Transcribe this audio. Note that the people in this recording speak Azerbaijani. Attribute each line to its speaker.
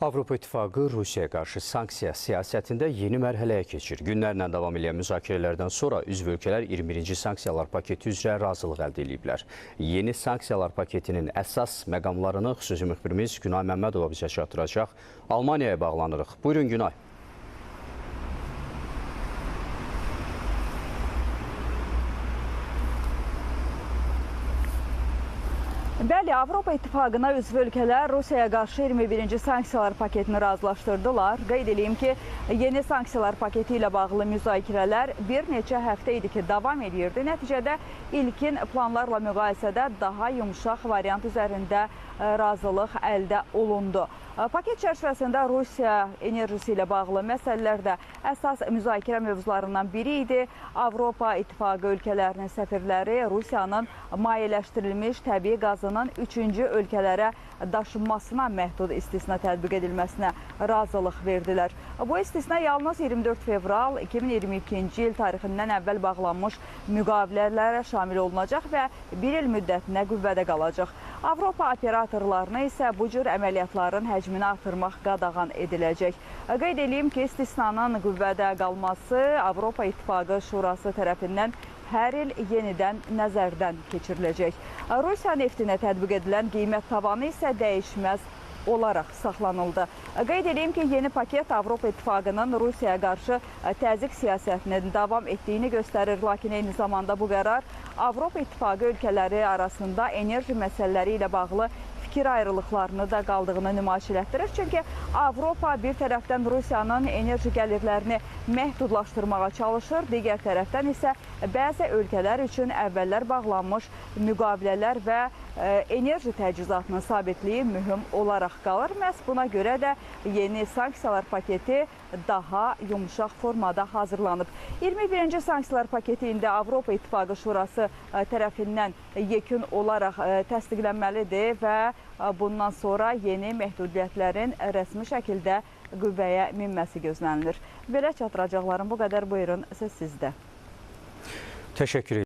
Speaker 1: Avropa İttifaqı Rusiyaya qarşı sanksiya siyasətində yeni mərhələyə keçir. Günlərlə davam edən müzakirələrdən sonra üzv ölkələr 21-ci sanksiyalar paketi üzrə razılıq əldə ediblər. Yeni sanksiyalar paketinin əsas məqamlarını xüsusi müxbirimiz Günay Məmmədova bizə çatdıracaq. Almaniyaya bağlanırıq. Buyurun Günay.
Speaker 2: Bəli, Avropa İttifaqına üzv ölkələr Rusiyaya qarşı 21-ci sanksiyalar paketini razılaşdırdılar. Qeyd edeyim ki, yeni sanksiyalar paketi ilə bağlı müzakirələr bir neçə həftə idi ki, davam edirdi. Nəticədə ilkin planlarla müqayisədə daha yumşaq variant üzərində razılıq əldə olundu. Paket çərçivəsində Rusiya enerjisi ilə bağlı məsələlər də əsas müzakirə mövzularından biri idi. Avropa İttifaqı ölkələrinin səfirləri Rusiyanın mayeləşdirilmiş təbii qazının üçüncü ölkələrə daşınmasına məhdud istisna tətbiq edilməsinə razılıq verdilər. Bu istisna yalnız 24 fevral 2022-ci il tarixindən əvvəl bağlanmış müqavilələrə şamil olunacaq və bir il müddətinə qüvvədə qalacaq. Avropa operatorlarına isə bu cür əməliyyatların həcmini artırmaq qadağan ediləcək. Qeyd edeyim ki, istisnanın qüvvədə qalması Avropa İttifaqı Şurası tərəfindən hər il yenidən nəzərdən keçiriləcək. Rusiya neftinə tətbiq edilən qiymət tavanı isə dəyişməz olaraq saxlanıldı. Qeyd edeyim ki, yeni paket Avropa İttifaqının Rusiyaya qarşı təzyiq siyasətinin davam etdiyini göstərir. Lakin eyni zamanda bu qərar Avropa İttifaqı ölkələri arasında enerji məsələləri ilə bağlı fikir ayrılıqlarını da qaldığını nümayiş etdirir. Çünki Avropa bir tərəfdən Rusiyanın enerji gəlirlərini məhdudlaşdırmağa çalışır, digər tərəfdən isə bəzi ölkələr üçün əvvəllər bağlanmış müqavilələr və enerji təchizatının sabitliyi mühüm olaraq qalır. Məhz buna görə də yeni sanksiyalar paketi daha yumşaq formada hazırlanıb. 21-ci sanksiyalar paketi indi Avropa İttifaqı Şurası tərəfindən yekun olaraq təsdiqlənməlidir və bundan sonra yeni məhdudiyyətlərin rəsmi şəkildə qüvvəyə minməsi gözlənilir. Belə çatdıracaqlarım bu qədər. Buyurun, söz sizdə.
Speaker 1: Təşəkkür edirəm.